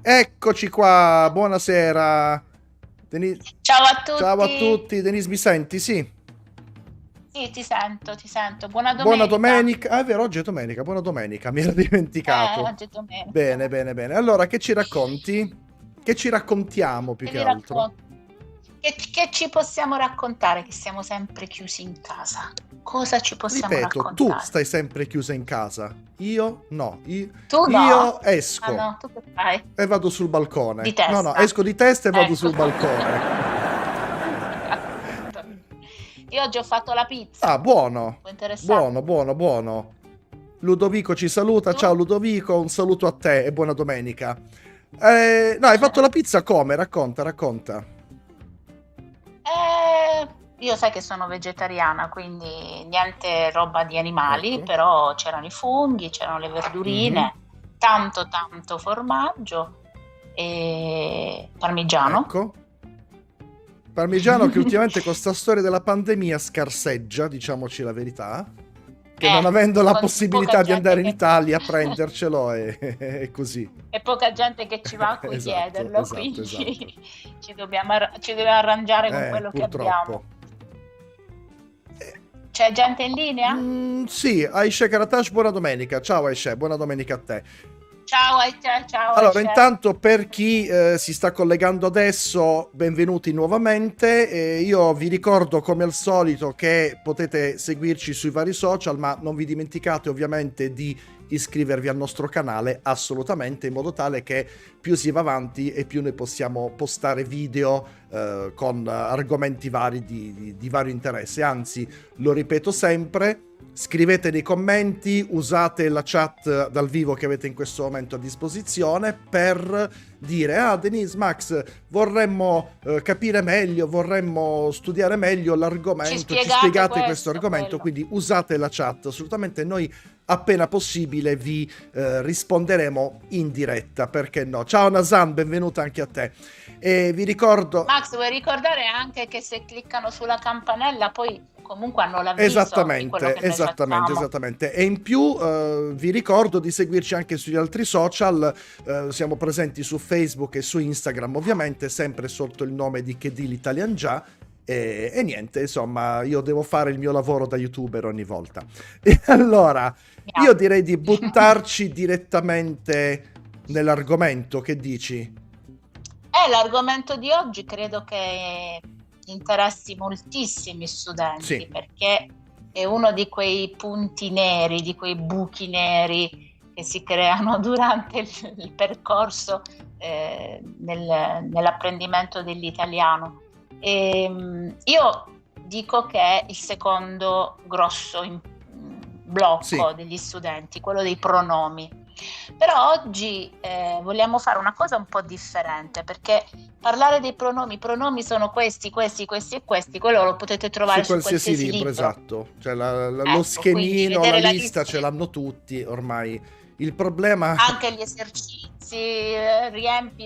Eccoci qua, buonasera. Ciao a Ciao a tutti. tutti, Denise mi senti? Sì. Sì, ti sento, ti sento. Buona Buona domenica. domenica. Ah, è vero, oggi è domenica, buona domenica, mi ero dimenticato. Oggi è Bene, domenica. bene, bene. Allora, che ci racconti? Che ci raccontiamo più Che che vi altro? racconto? Che ci possiamo raccontare? Che siamo sempre chiusi in casa. Cosa ci possiamo Ripeto, tu raccontare? stai sempre chiusa in casa. Io no. Tu no? Io Ah esco no, tu che fai? e vado sul Di balcone. No, no, testa. esco di testa e vado Ecco. sul balcone. Io oggi ho fatto la pizza. Ah, buono. Può interessare? Buono, buono, buono. Ludovico ci saluta. Tu? Ciao Ludovico, un saluto a te e buona domenica. No, hai fatto la pizza come? Racconta, racconta. Io sai che sono vegetariana, quindi niente roba di animali, Ecco. però c'erano i funghi, c'erano le Mhm. verdurine, tanto tanto formaggio e parmigiano. Ecco. Parmigiano che ultimamente con sta storia della pandemia scarseggia, diciamoci la verità, che non avendo la Con poca possibilità di gente andare in che... Italia a prendercelo è così. e poca gente che ci va a cui Esatto, chiederlo, esatto, esatto. quindi ci dobbiamo arrangiare con quello che abbiamo. Purtroppo. Eh, C'è gente in linea? sì, Aisha Karatash, buona domenica. Ciao Aisha, buona domenica a te. Ciao a te, ciao Allora, Aisha. intanto per chi si sta collegando adesso, benvenuti nuovamente. Io vi ricordo come al solito che potete seguirci sui vari social, ma non vi dimenticate ovviamente di iscrivervi al nostro canale assolutamente, in modo tale che più si va avanti e più noi possiamo postare video con argomenti vari di vario interesse. Anzi, lo ripeto sempre, scrivete nei commenti, usate la chat dal vivo che avete in questo momento a disposizione per dire: ah, Denise, Max, vorremmo capire meglio, vorremmo studiare meglio l'argomento, ci spiegate questo argomento, quello. quindi usate la chat, assolutamente. Noi appena possibile vi risponderemo in diretta, perché no. Ciao Nasan, benvenuta anche a te. E vi ricordo... Max, vuoi ricordare anche che se cliccano sulla campanella poi comunque hanno l'avviso di quello Esattamente, che noi esattamente, facciamo? esattamente. E in più vi ricordo di seguirci anche sugli altri social, siamo presenti su Facebook e su Instagram, ovviamente, sempre sotto il nome di Chedil Italian Già. E niente, insomma, io devo fare il mio lavoro da youtuber ogni volta. E allora, io direi di buttarci direttamente nell'argomento, che dici? L'argomento di oggi credo che interessi moltissimi studenti Sì, perché è uno di quei punti neri, di quei buchi neri che si creano durante il percorso nell'apprendimento dell'italiano. Io dico che è il secondo grosso sì, blocco degli studenti, quello dei pronomi. Però oggi vogliamo fare una cosa un po' differente, perché parlare dei pronomi, i pronomi sono questi, questi, questi e questi, quello lo potete su trovare su qualsiasi qualsiasi libro, libro. esatto. Cioè lo Ecco, quindi schemino, la vedere la lista lista, ce l'hanno tutti ormai. Il problema... anche gli esercizi, riempi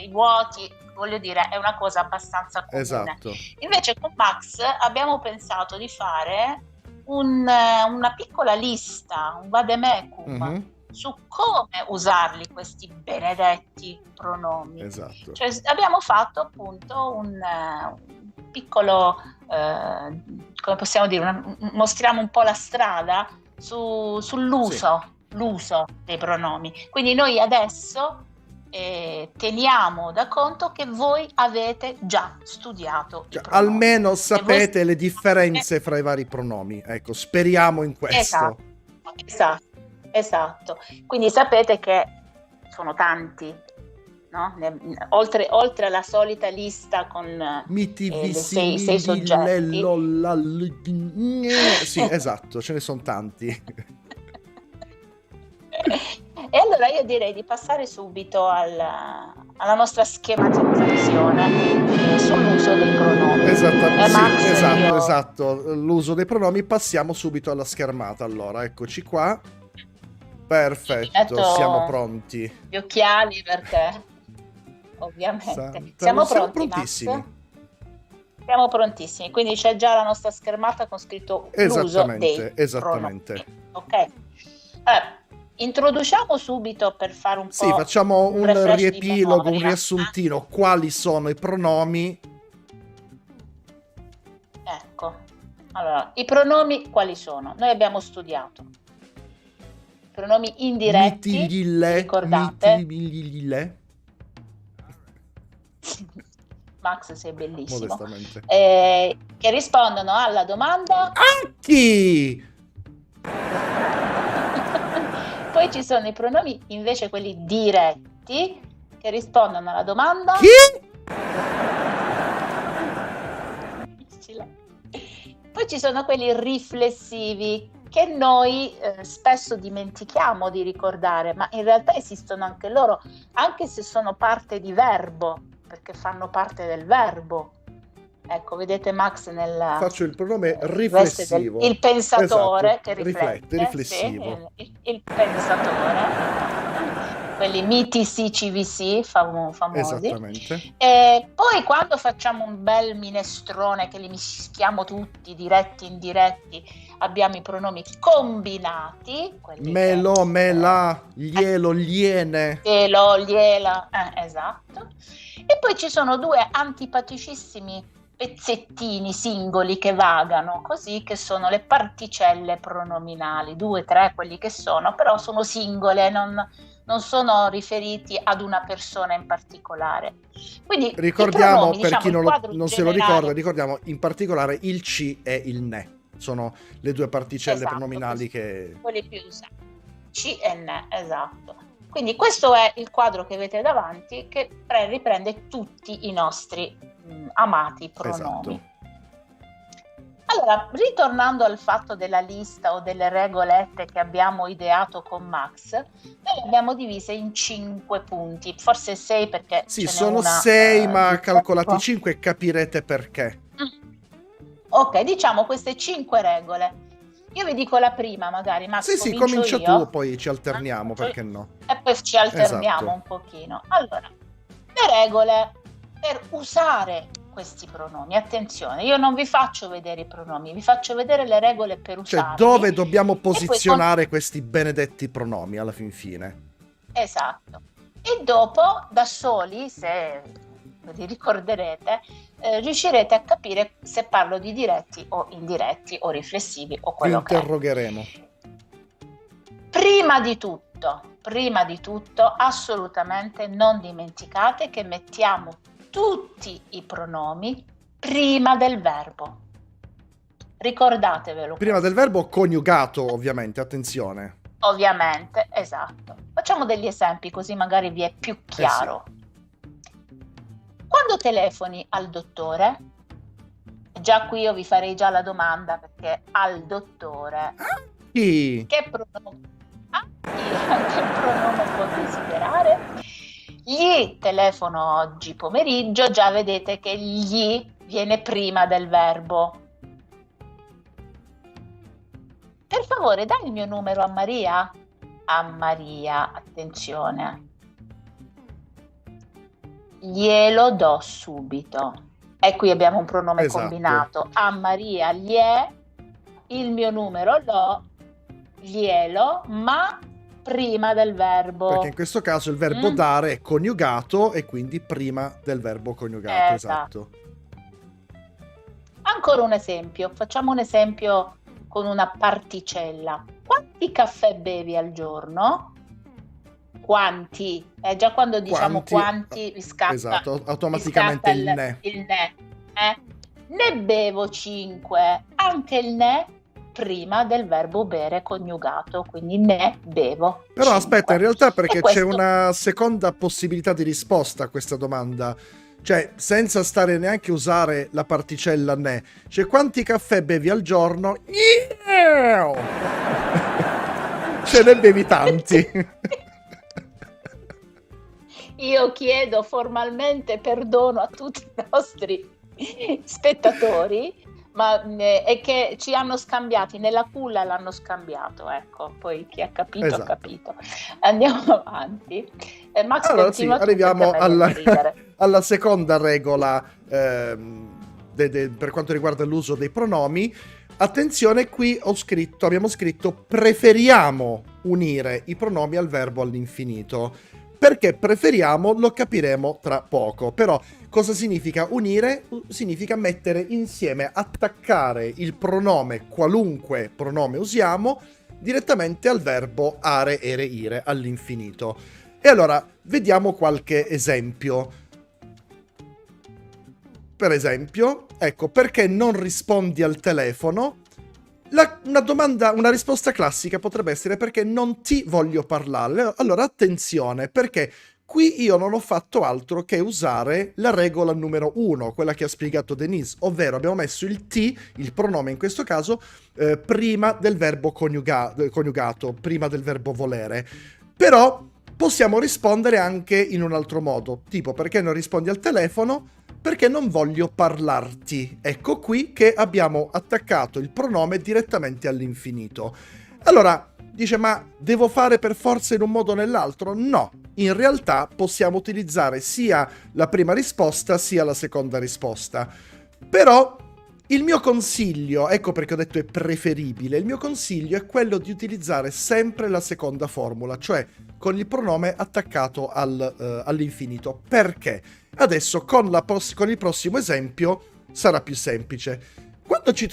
i vuoti, voglio dire, è una cosa abbastanza comune. Esatto. Invece con Max abbiamo pensato di fare una piccola lista, un vademecum Mhm, su come usarli questi benedetti pronomi. esatto. Cioè, abbiamo fatto appunto un piccolo, come possiamo dire, mostriamo un po' la strada Sì. l'uso dei pronomi. Quindi noi adesso teniamo da conto che voi avete già studiato i Cioè, pronomi. almeno E voi sapete le differenze fra i vari pronomi. Ecco, speriamo in questo. esatto, esatto, esatto. Quindi sapete che sono tanti, no? Oltre alla solita lista con Miti, le vissi, sei soggetti. Sì, esatto, ce ne sono tanti. E allora io direi di passare subito alla nostra schematizzazione sull'uso dei pronomi. Esattamente, sì, Max, esatto, io esatto. L'uso dei pronomi. Passiamo subito alla schermata. Allora, eccoci qua. mi Perfetto, siamo metto pronti. gli occhiali perché ovviamente Santa, siamo siamo pronti, Max? prontissimi. Siamo prontissimi, quindi c'è già la nostra schermata con scritto l'uso dei Esattamente, pronomi. esattamente. Ok? Allora, introduciamo subito per fare un Sì, po' facciamo un un refresh di riepilogo, un memoria. riassuntino. Quali sono i pronomi? Ecco, allora, i pronomi quali sono? Noi abbiamo studiato i pronomi indiretti, Mitigille, ricordate? mitigille, Max, sei bellissimo. modestamente. Che rispondono alla domanda. Chi? Poi ci sono i pronomi invece quelli diretti che rispondono alla domanda. Chi? Poi ci sono quelli riflessivi che noi spesso dimentichiamo di ricordare, ma in realtà esistono anche loro, anche se sono parte di verbo, perché fanno parte del verbo. Ecco, vedete Max Faccio il pronome riflessivo. Il pensatore, esatto. che riflette, riflessivo. sì, il pensatore, quelli mitici CVC famosi. Esattamente. E poi quando facciamo un bel minestrone che li mischiamo tutti, diretti, indiretti, abbiamo i pronomi combinati. Melo, mela, glielo, gliene. Glielo, gliela, esatto. E poi ci sono due antipaticissimi pezzettini singoli che vagano così, che sono le particelle pronominali, 2, 3 quelli che sono, però sono singole, non sono riferiti ad una persona in particolare. Quindi ricordiamo, pronomi, per diciamo, chi non se lo ricorda, ricordiamo in particolare il C e il ne. Sono le due particelle pronominali che... quelli più usati. C e ne, esatto. Quindi questo è il quadro che avete davanti, che riprende tutti i nostri amati pronomi. Esatto. Allora, ritornando al fatto della lista o delle regolette che abbiamo ideato con Max, noi le abbiamo divise in 5 punti, forse 6 perché sì, ce n'è sono una, 6, ma calcolati tempo. 5 e capirete perché. Ok, diciamo queste 5 regole. Io vi dico la prima, magari, Max. Sì, comincia io. Tu, poi ci alterniamo, perché no? E poi ci alterniamo un pochino. Allora, le regole per usare questi pronomi. Attenzione, io non vi faccio vedere i pronomi, vi faccio vedere le regole per usarli. Cioè, dove dobbiamo posizionare questi benedetti pronomi alla fin fine. Esatto. E dopo, da soli, se vi ricorderete, riuscirete a capire se parlo di diretti o indiretti o riflessivi o quello che è. Interrogheremo. Prima di tutto, assolutamente non dimenticate che mettiamo tutti i pronomi prima del verbo. Ricordatevelo. Prima del verbo coniugato, ovviamente, attenzione. Ovviamente, esatto. Facciamo degli esempi così magari vi è più chiaro. Sì. Quando telefoni al dottore, già qui io vi farei già la domanda, perché al dottore Chi? che pronomo può desiderare? Gli telefono oggi pomeriggio, già vedete che gli viene prima del verbo. Per favore, dai il mio numero a Maria. A Maria, attenzione. Glielo do subito. E qui abbiamo un pronome combinato. A Maria il mio numero glielo, ma prima del verbo. Perché in questo caso il verbo dare è coniugato e quindi prima del verbo coniugato. Esatto. Ancora un esempio. Facciamo un esempio con una particella. Quanti caffè bevi al giorno? Quanti? Già quando diciamo quanti vi scatta, esatto, automaticamente il ne. Ne bevo 5. Anche il ne prima del verbo bere coniugato, quindi ne bevo. Però 5. Aspetta, in realtà perché questo... c'è una seconda possibilità di risposta a questa domanda. Cioè, senza stare neanche a usare la particella ne. Cioè, quanti caffè bevi al giorno? Ce ne bevi tanti. Io chiedo formalmente perdono a tutti i nostri spettatori, ma è che ci hanno scambiati nella culla, l'hanno scambiato, ecco, poi chi ha capito ha capito. Andiamo avanti. Max, allora sì, arriviamo alla seconda regola per quanto riguarda l'uso dei pronomi. Attenzione, qui abbiamo scritto preferiamo unire i pronomi al verbo all'infinito. Perché preferiamo lo capiremo tra poco. Però cosa significa unire? Significa mettere insieme, attaccare il pronome, qualunque pronome usiamo, direttamente al verbo are, ere, ire, all'infinito. E allora vediamo qualche esempio. Per esempio, ecco, perché non rispondi al telefono? Una risposta classica potrebbe essere perché non ti voglio parlare. Allora, attenzione, perché qui io non ho fatto altro che usare la regola numero 1, quella che ha spiegato Denise, ovvero abbiamo messo il ti, il pronome in questo caso, prima del verbo coniugato, prima del verbo volere. Però possiamo rispondere anche in un altro modo, tipo perché non rispondi al telefono? Perché non voglio parlarti. Ecco qui che abbiamo attaccato il pronome direttamente all'infinito. Allora, dice, ma devo fare per forza in un modo o nell'altro? No, in realtà possiamo utilizzare sia la prima risposta sia la seconda risposta. Però il mio consiglio, ecco perché ho detto è preferibile, il mio consiglio è quello di utilizzare sempre la seconda formula, cioè con il pronome attaccato all'infinito. Perché? Adesso con il prossimo esempio sarà più semplice. Quando ci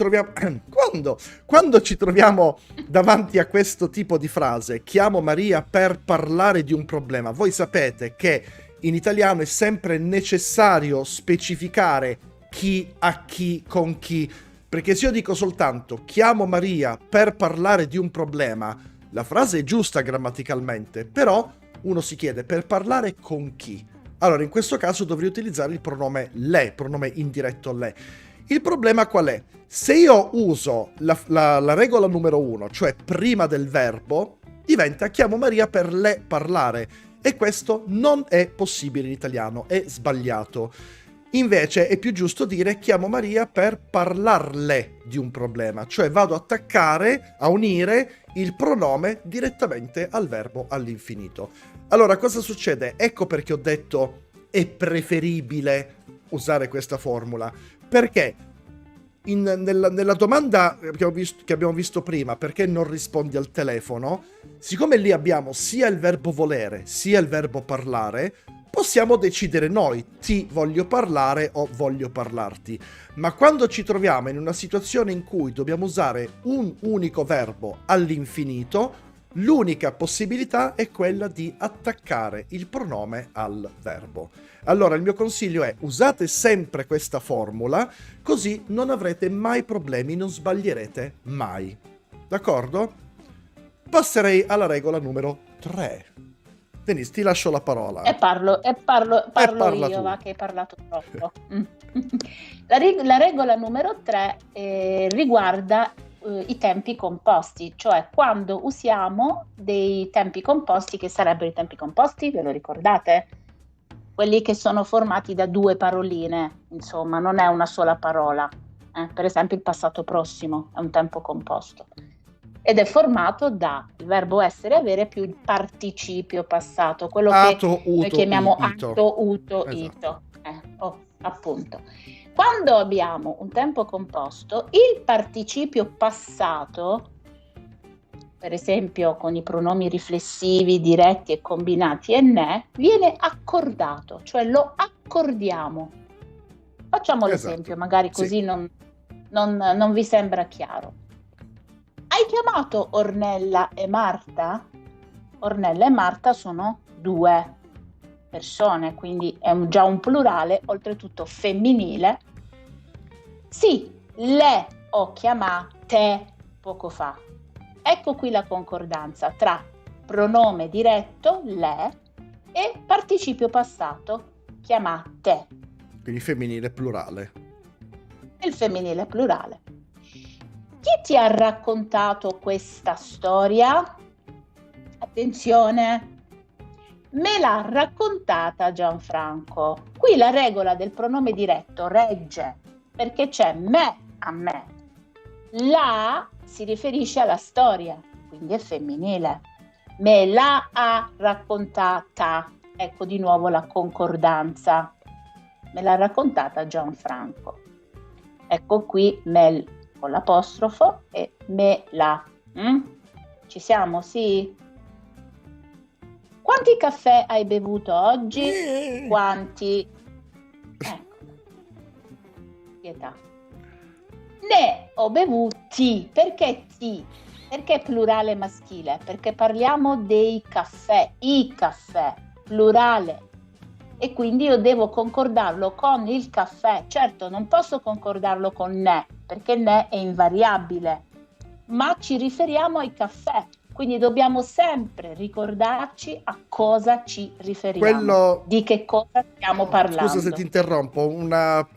troviamo davanti a questo tipo di frase, chiamo Maria per parlare di un problema, voi sapete che in italiano è sempre necessario specificare chi a chi con chi, perché se io dico soltanto chiamo Maria per parlare di un problema, la frase è giusta grammaticalmente, però uno si chiede per parlare con chi. Allora in questo caso dovrei utilizzare il pronome le, pronome indiretto le. Il problema qual è? Se io uso la regola numero 1, cioè prima del verbo, diventa chiamo Maria per le parlare, e questo non è possibile in italiano, è sbagliato. Invece è più giusto dire chiamo Maria per parlarle di un problema, cioè vado a attaccare, a unire il pronome direttamente al verbo all'infinito. Allora cosa succede? Ecco perché ho detto è preferibile usare questa formula, perché nella domanda che abbiamo visto prima, perché non rispondi al telefono, siccome lì abbiamo sia il verbo volere sia il verbo parlare, possiamo decidere noi, ti voglio parlare o voglio parlarti. Ma quando ci troviamo in una situazione in cui dobbiamo usare un unico verbo all'infinito, l'unica possibilità è quella di attaccare il pronome al verbo. Allora il mio consiglio è usate sempre questa formula, così non avrete mai problemi, non sbaglierete mai. D'accordo? Passerei alla regola numero 3. Denise, ti lascio la parola. E parlo io, tu. va, che hai parlato troppo. La regola numero 3 riguarda i tempi composti, cioè quando usiamo dei tempi composti, che sarebbero i tempi composti, ve lo ricordate? Quelli che sono formati da due paroline, insomma, non è una sola parola. Per esempio il passato prossimo è un tempo composto. Ed è formato da il verbo essere, avere più il participio passato, quello Ato, che noi chiamiamo ito. atto, uto, Esatto. ito. Appunto. Quando abbiamo un tempo composto, il participio passato, per esempio con i pronomi riflessivi, diretti e combinati e ne, viene accordato, cioè lo accordiamo. Facciamo l'esempio, magari così sì. non vi sembra chiaro. Hai chiamato Ornella e Marta? Ornella e Marta sono due persone, quindi è già un plurale, oltretutto femminile. Sì, le ho chiamate poco fa. Ecco qui la concordanza tra pronome diretto, le, e participio passato, chiamate. Quindi femminile plurale. Il femminile plurale. Chi ti ha raccontato questa storia? Attenzione, me l'ha raccontata Gianfranco. Qui la regola del pronome diretto regge, perché c'è me a me. La si riferisce alla storia, quindi è femminile. Me la ha raccontata. Ecco di nuovo la concordanza. Me l'ha raccontata Gianfranco. Ecco qui con l'apostrofo e mela. Ci siamo? Sì? Quanti caffè hai bevuto oggi? Quanti? Ecco. Pietà. Ne ho bevuti. Perché ti? Perché è plurale maschile? Perché parliamo dei caffè, i caffè, plurale. E quindi io devo concordarlo con il caffè. Certo, non posso concordarlo con ne, perché ne è invariabile, ma ci riferiamo ai caffè. Quindi dobbiamo sempre ricordarci a cosa ci riferiamo, di che cosa stiamo parlando. Scusa se ti interrompo, una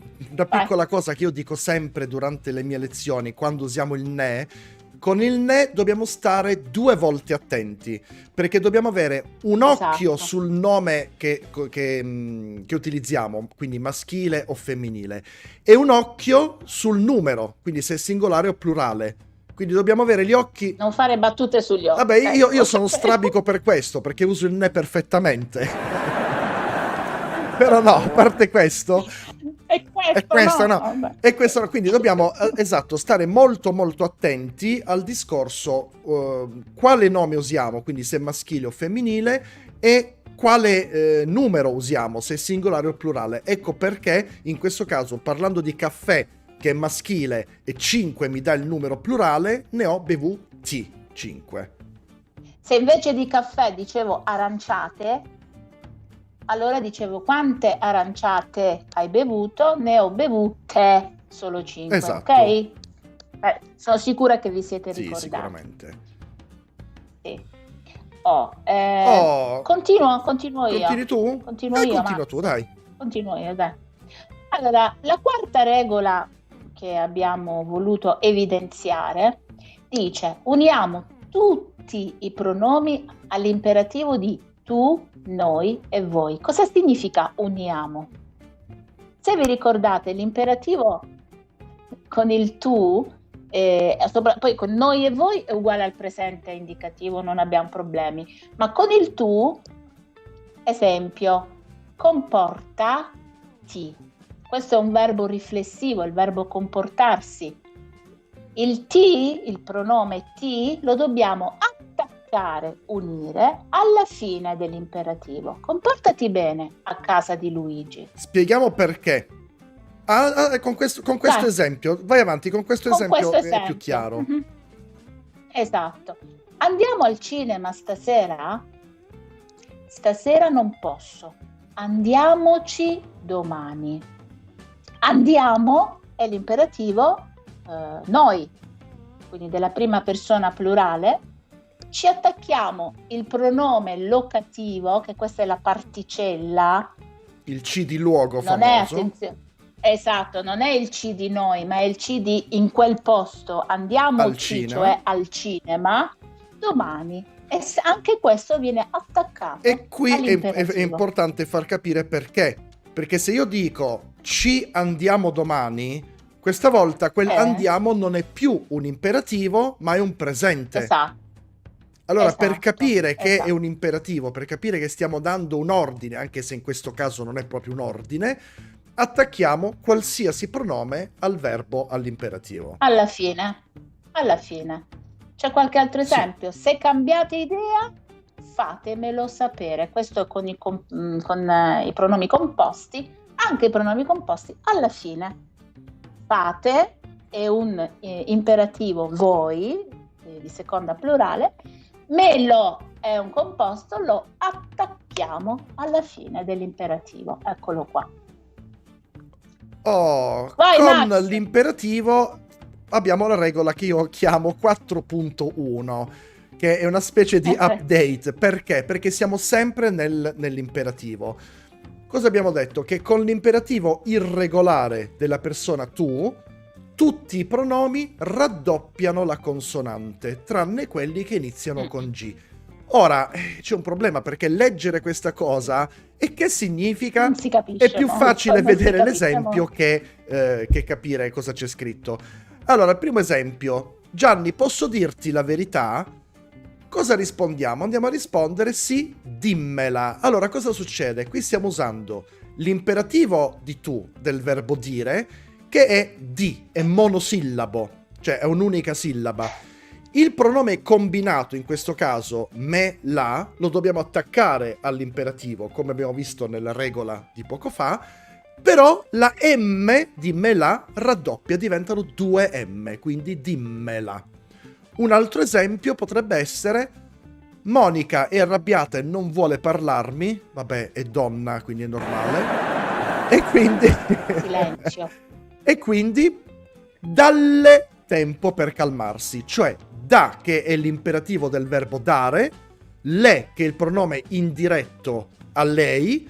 piccola cosa che io dico sempre durante le mie lezioni, quando usiamo il ne. Con il ne dobbiamo stare 2 volte attenti, perché dobbiamo avere un occhio sul nome che utilizziamo, quindi maschile o femminile, e un occhio sul numero, quindi se è singolare o plurale. Quindi dobbiamo avere gli occhi... Non fare battute sugli occhi. Vabbè, io sono strabico per questo, perché uso il ne perfettamente. Però no, a parte questo... E questo no. E questo no. Quindi dobbiamo, esatto, stare molto molto attenti al discorso quale nome usiamo, quindi se maschile o femminile, e quale numero usiamo, se singolare o plurale. Ecco perché in questo caso, parlando di caffè che è maschile e 5 mi dà il numero plurale, ne ho bevuti 5. Se invece di caffè dicevo aranciate, allora dicevo quante aranciate hai bevuto, ne ho bevute solo 5, esatto. Ok? Sono sicura che vi siete ricordati. Sì, sicuramente. Sì. Continuo io. Continui tu? Continua tu, dai. Continuo io, dai. Allora, la quarta regola che abbiamo voluto evidenziare dice: uniamo tutti i pronomi all'imperativo di tu, noi e voi. Cosa significa uniamo? Se vi ricordate, l'imperativo con il tu, poi con noi e voi è uguale al presente indicativo, non abbiamo problemi, ma con il tu, esempio, comportati. Questo è un verbo riflessivo, il verbo comportarsi. Il ti, il pronome ti, lo dobbiamo attaccare, unire alla fine dell'imperativo. Comportati bene a casa di Luigi. Spieghiamo perché. Con questo esempio, vai avanti, con questo esempio è più chiaro. Mm-hmm. Esatto. Andiamo al cinema stasera? Stasera non posso. Andiamoci domani. Andiamo è l'imperativo noi, quindi della prima persona plurale. Ci attacchiamo il pronome locativo, che questa è la particella. Il C di luogo non famoso. È, attenzione, esatto, non è il C di noi, ma è il C di in quel posto. Andiamoci, cioè al cinema, domani. E anche questo viene attaccato. E qui è importante far capire perché. Perché se io dico ci andiamo domani, questa volta quel andiamo non è più un imperativo, ma è un presente. Esatto. Allora, per capire che è un imperativo, per capire che stiamo dando un ordine, anche se in questo caso non è proprio un ordine, attacchiamo qualsiasi pronome al verbo all'imperativo. Alla fine. C'è qualche altro esempio? Sì. Se cambiate idea, fatemelo sapere. Questo con i pronomi composti. Anche i pronomi composti alla fine. Fate è un imperativo voi, di seconda plurale. Melo è un composto, lo attacchiamo alla fine dell'imperativo. Eccolo qua. Vai, con Max. L'imperativo abbiamo la regola che io chiamo 4.1, che è una specie di update. Perché? Perché siamo sempre nell'imperativo. Cosa abbiamo detto? Che con l'imperativo irregolare della persona tu, tutti i pronomi raddoppiano la consonante, tranne quelli che iniziano con G. Ora, c'è un problema, perché leggere questa cosa, e che significa? Non si capisce, è più facile vedere l'esempio che capire cosa c'è scritto. Allora, il primo esempio. Gianni, posso dirti la verità? Cosa rispondiamo? Andiamo a rispondere sì, dimmela. Allora, cosa succede? Qui stiamo usando l'imperativo di tu, del verbo dire, che è di, è monosillabo. cioè è un'unica sillaba. Il pronome combinato, in questo caso me, la, lo dobbiamo attaccare all'imperativo, come abbiamo visto nella regola di poco fa, però la M di me la raddoppia, diventano 2 M, quindi dimmela. Un altro esempio potrebbe essere: Monica è arrabbiata e non vuole parlarmi, vabbè, è donna, quindi è normale, e quindi... Silenzio. E quindi dalle tempo per calmarsi, cioè da, che è l'imperativo del verbo dare, le, che è il pronome indiretto a lei,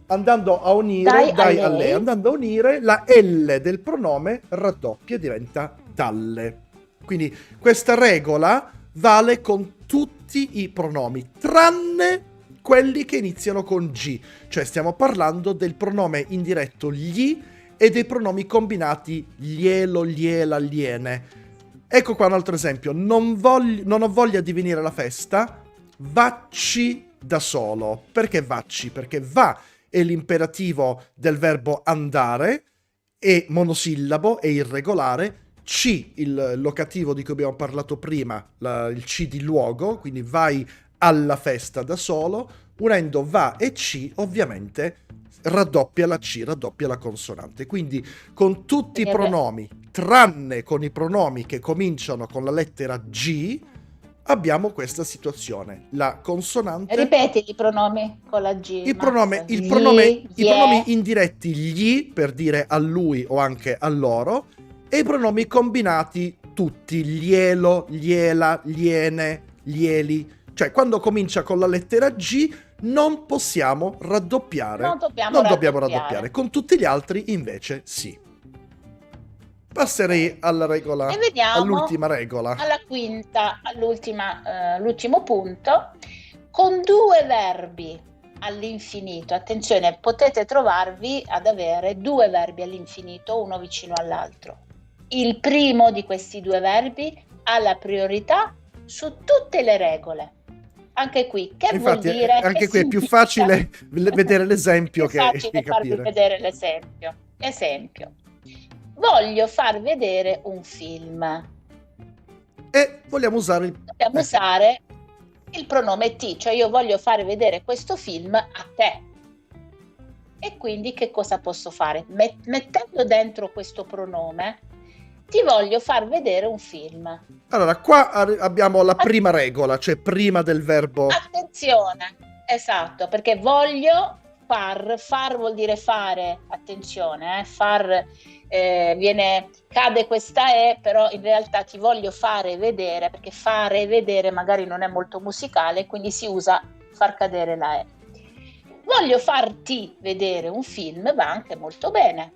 andando a unire, dai a lei, andando a unire, la L del pronome raddoppia e diventa dalle. Quindi questa regola vale con tutti i pronomi, tranne quelli che iniziano con G, cioè stiamo parlando del pronome indiretto gli e dei pronomi combinati glielo, gliela, gliene. Ecco qua un altro esempio: non ho voglia di venire alla festa, vacci da solo. Perché vacci? Perché va è l'imperativo del verbo andare, è monosillabo, è irregolare. C, il locativo di cui abbiamo parlato prima, il C di luogo, quindi vai alla festa da solo. Unendo va e C, ovviamente raddoppia la C, raddoppia la consonante. Quindi con tutti i pronomi, tranne con i pronomi che cominciano con la lettera G, abbiamo questa situazione. La consonante... Ripeti i pronomi con la G. I pronomi indiretti, gli, per dire a lui o anche a loro, e i pronomi combinati tutti, glielo, gliela, gliene, glieli. Cioè, quando comincia con la lettera G non possiamo raddoppiare. Non dobbiamo raddoppiare. Con tutti gli altri invece sì. Passerei alla regola, e vediamo all'ultima regola. Alla quinta, l'ultimo punto. Con 2 verbi all'infinito, attenzione, potete trovarvi ad avere 2 verbi all'infinito, uno vicino all'altro. Il primo di questi 2 verbi ha la priorità su tutte le regole. Anche qui, che infatti, vuol dire? Anche qui è più facile vedere l'esempio che capire. Farvi vedere l'esempio. Esempio: voglio far vedere un film. E vogliamo usare usare il pronome ti, cioè io voglio fare vedere questo film a te. E quindi che cosa posso fare? Mettendo dentro questo pronome, ti voglio far vedere un film. Allora, qua abbiamo la prima regola, cioè prima del verbo. Attenzione, esatto, perché voglio far vuol dire fare, attenzione, cade questa E, però in realtà ti voglio fare vedere, perché fare e vedere magari non è molto musicale, quindi si usa far cadere la E. Voglio farti vedere un film, va anche molto bene.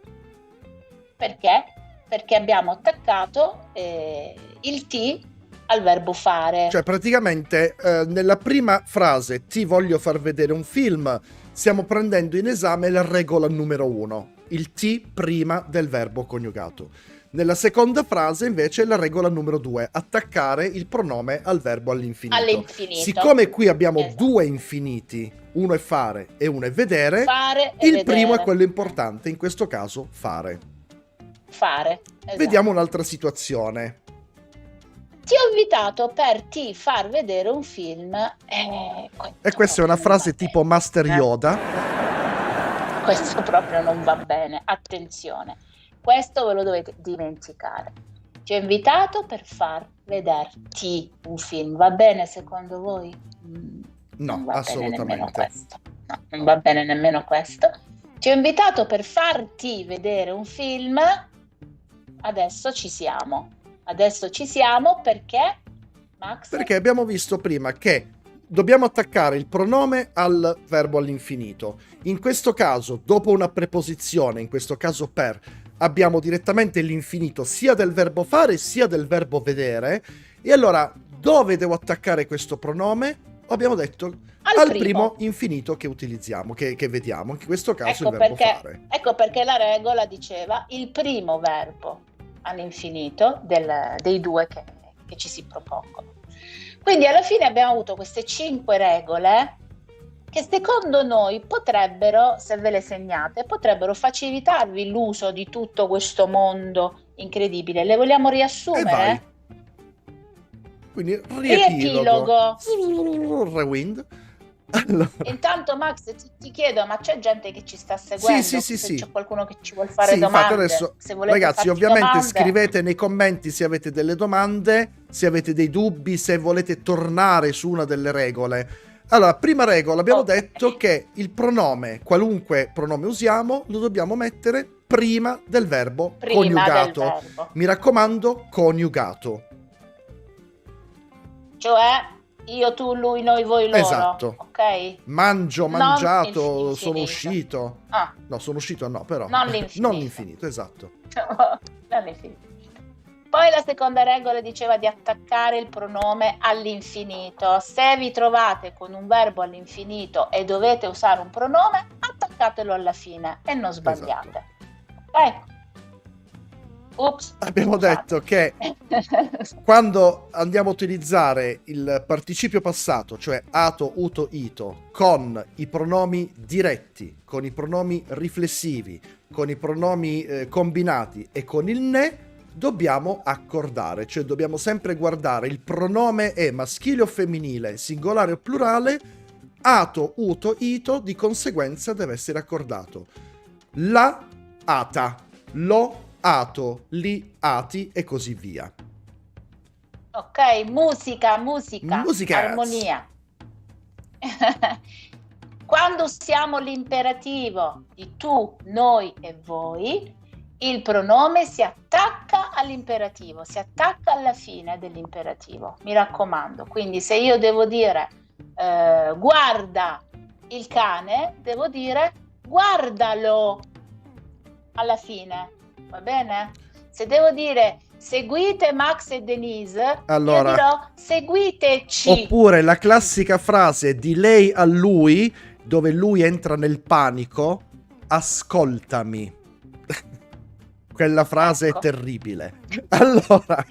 Perché? Perché abbiamo attaccato il ti al verbo fare. Cioè praticamente nella prima frase ti voglio far vedere un film, stiamo prendendo in esame la regola numero 1, il ti prima del verbo coniugato. Nella seconda frase invece la regola numero 2, attaccare il pronome al verbo all'infinito. Siccome qui abbiamo 2 infiniti, uno è fare e uno è vedere, il primo è quello importante, in questo caso fare. Esatto. Vediamo un'altra situazione. Ti ho invitato per ti far vedere un film. E questa è una frase tipo Master Yoda. Questo proprio non va bene. Attenzione, questo ve lo dovete dimenticare. Ti ho invitato per far vederti un film. Va bene secondo voi? No, assolutamente. No, non va bene nemmeno questo. Ti ho invitato per farti vedere un film. Adesso ci siamo perché, Max? Perché abbiamo visto prima che dobbiamo attaccare il pronome al verbo all'infinito. In questo caso, dopo una preposizione, in questo caso per, abbiamo direttamente l'infinito sia del verbo fare sia del verbo vedere. E allora, dove devo attaccare questo pronome? Abbiamo detto al primo infinito che utilizziamo, che vediamo. In questo caso il verbo fare. Ecco perché la regola diceva il primo verbo all'infinito dei 2 che ci si propongono. Quindi alla fine abbiamo avuto queste 5 regole che secondo noi potrebbero, se ve le segnate, potrebbero facilitarvi l'uso di tutto questo mondo incredibile. Le vogliamo E vai. riassumere? Quindi riepilogo. Riepilogo. Rewind. Allora. Intanto Max ti chiedo, ma c'è gente che ci sta seguendo? Sì. Se c'è qualcuno che ci vuole fare Sì, infatti domande, adesso, se volete ragazzi, farci ovviamente domande. scrivete nei commenti se avete delle domande, se avete dei dubbi, se volete tornare su una delle regole. Allora, prima regola, abbiamo detto che il pronome, qualunque pronome usiamo, lo dobbiamo mettere prima del verbo coniugato. Del verbo. Mi raccomando, coniugato. Cioè io, tu, lui, noi, voi, loro. Esatto. Ok? Mangio, mangiato, infinito. sono uscito. Ah. No, sono uscito no, però. Non l'infinito. Non l'infinito, esatto. Non l'infinito. Poi la seconda regola diceva di attaccare il pronome all'infinito. Se vi trovate con un verbo all'infinito e dovete usare un pronome, attaccatelo alla fine e non sbagliate. Esatto. Ops. Abbiamo detto che quando andiamo a utilizzare il participio passato, cioè ato, uto, ito, con i pronomi diretti, con i pronomi riflessivi, con i pronomi combinati e con il ne, dobbiamo accordare, cioè dobbiamo sempre guardare il pronome è maschile o femminile, singolare o plurale, ato, uto, ito, di conseguenza deve essere accordato. La, ata, lo, ato, li, ati e così via. Ok, musica, armonia. Quando usiamo l'imperativo di tu, noi e voi, il pronome si attacca all'imperativo, si attacca alla fine dell'imperativo, mi raccomando. Quindi se io devo dire guarda il cane, devo dire guardalo alla fine, va bene? Se devo dire seguite Max e Denise, allora, io dirò seguiteci. Oppure la classica frase di lei a lui, dove lui entra nel panico, ascoltami. Quella frase è terribile. Allora,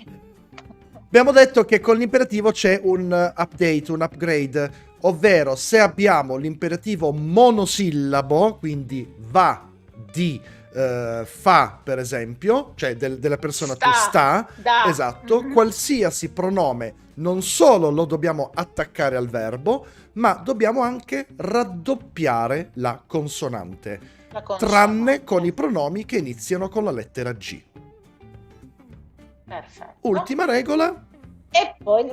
abbiamo detto che con l'imperativo c'è un update, un upgrade, ovvero se abbiamo l'imperativo monosillabo, quindi va, di, fa per esempio, cioè della persona che sta, esatto, qualsiasi pronome non solo lo dobbiamo attaccare al verbo, ma dobbiamo anche raddoppiare la consonante. Tranne con i pronomi che iniziano con la lettera G. Perfetto. Ultima regola. E poi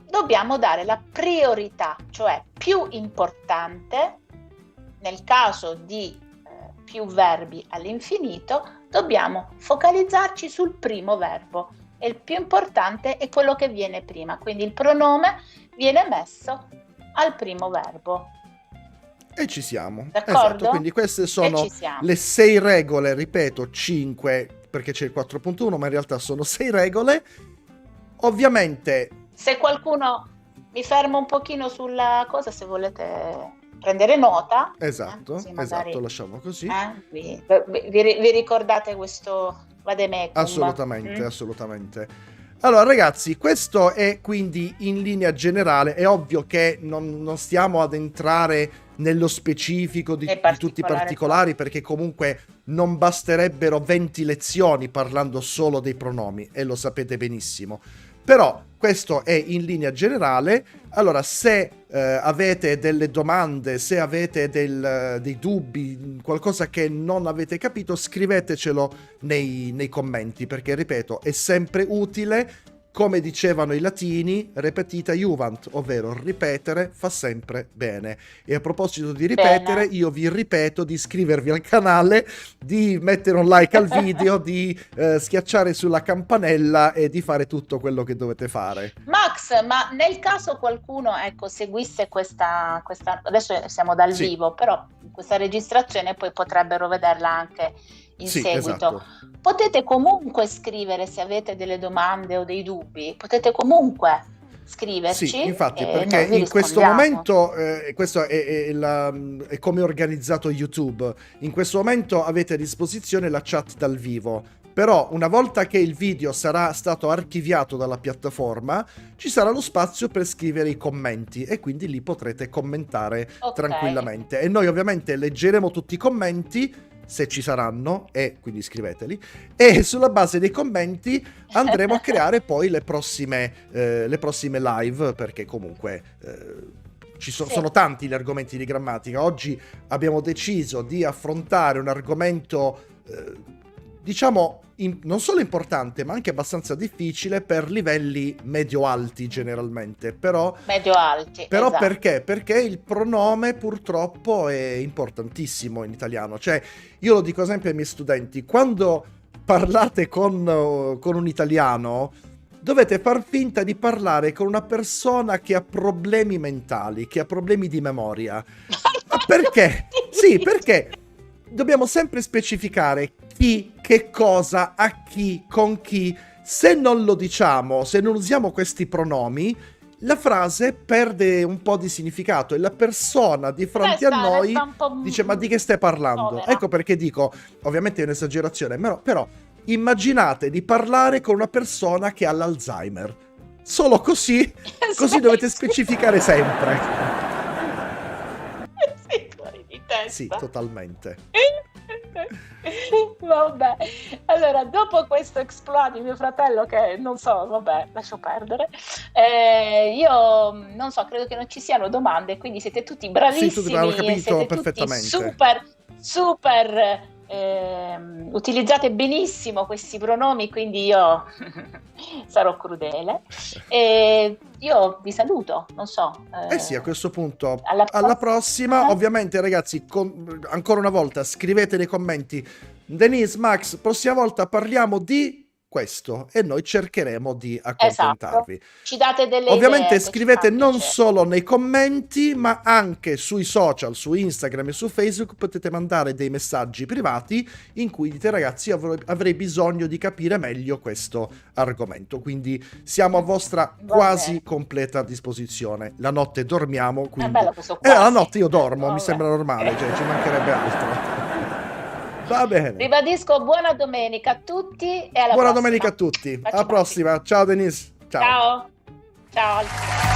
dobbiamo dare la priorità, cioè più importante, nel caso di più verbi all'infinito, dobbiamo focalizzarci sul primo verbo. E il più importante è quello che viene prima, quindi il pronome viene messo al primo verbo. E ci siamo. D'accordo? Esatto, quindi queste sono le 6 regole, ripeto, 5 perché c'è il 4.1, ma in realtà sono 6 regole. Ovviamente... Se qualcuno mi ferma un pochino sulla cosa, se volete prendere nota. Esatto, magari, esatto, lasciamo così. Vi ricordate questo vademecum? Assolutamente, assolutamente. Allora ragazzi, questo è quindi in linea generale. È ovvio che non stiamo ad entrare nello specifico di tutti i particolari, perché comunque non basterebbero 20 lezioni parlando solo dei pronomi, e lo sapete benissimo. Però questo è in linea generale. Allora, se avete delle domande, se avete dei dubbi, qualcosa che non avete capito, scrivetecelo nei commenti, perché ripeto, è sempre utile. Come dicevano i latini, repetita iuvant, ovvero ripetere fa sempre bene. E a proposito di ripetere, io vi ripeto di iscrivervi al canale, di mettere un like al video, di schiacciare sulla campanella e di fare tutto quello che dovete fare. Max, ma nel caso qualcuno seguisse questa adesso siamo dal vivo, però questa registrazione poi potrebbero vederla anche in seguito. Esatto. Potete comunque scrivere se avete delle domande o dei dubbi, potete comunque scriverci. Sì, infatti, perché in questo momento, questo è come è organizzato YouTube, in questo momento avete a disposizione la chat dal vivo, però una volta che il video sarà stato archiviato dalla piattaforma, ci sarà lo spazio per scrivere i commenti e quindi lì potrete commentare tranquillamente. E noi ovviamente leggeremo tutti i commenti. se ci saranno, e quindi scriveteli, e sulla base dei commenti andremo a creare poi le prossime live, perché comunque sono tanti gli argomenti di grammatica. Oggi abbiamo deciso di affrontare un argomento diciamo non solo importante, ma anche abbastanza difficile per livelli medio-alti generalmente. Però medio-alti, però esatto. Perché il pronome purtroppo è importantissimo in italiano. Cioè, io lo dico sempre ai miei studenti: quando parlate con un italiano, dovete far finta di parlare con una persona che ha problemi mentali, che ha problemi di memoria. Ma perché? Sì, perché dobbiamo sempre specificare chi, che cosa, a chi, con chi. Se non lo diciamo, se non usiamo questi pronomi, la frase perde un po' di significato e la persona di fronte a noi dice: ma di che stai parlando? Povera. Ecco perché dico, ovviamente è un'esagerazione, però immaginate di parlare con una persona che ha l'Alzheimer. Solo così dovete specificare sempre. Sei fuori di testa. Sì, totalmente. Vabbè, allora dopo questo exploit di mio fratello, che non so, vabbè, lascio perdere, io non so, credo che non ci siano domande, quindi siete tutti bravissimi, sì, avevo capito siete perfettamente. tutti super utilizzate benissimo questi pronomi, quindi io sarò crudele e io vi saluto, non so. Sì, a questo punto alla prossima. Ovviamente ragazzi, ancora una volta scrivete nei commenti: Denise, Max, prossima volta parliamo di questo, e noi cercheremo di accontentarvi. Esatto. Ci date delle ovviamente idee, scrivete non solo nei commenti, ma anche sui social, su Instagram e su Facebook. Potete mandare dei messaggi privati in cui dite: ragazzi, avrei bisogno di capire meglio questo argomento. Quindi siamo a vostra quasi completa disposizione. La notte dormiamo, quindi la notte io dormo, mi sembra normale, cioè ci mancherebbe altro. Va bene. Ribadisco buona domenica a tutti e alla prossima. Buona domenica a tutti. Alla prossima. Ciao Denise. Ciao. Ciao.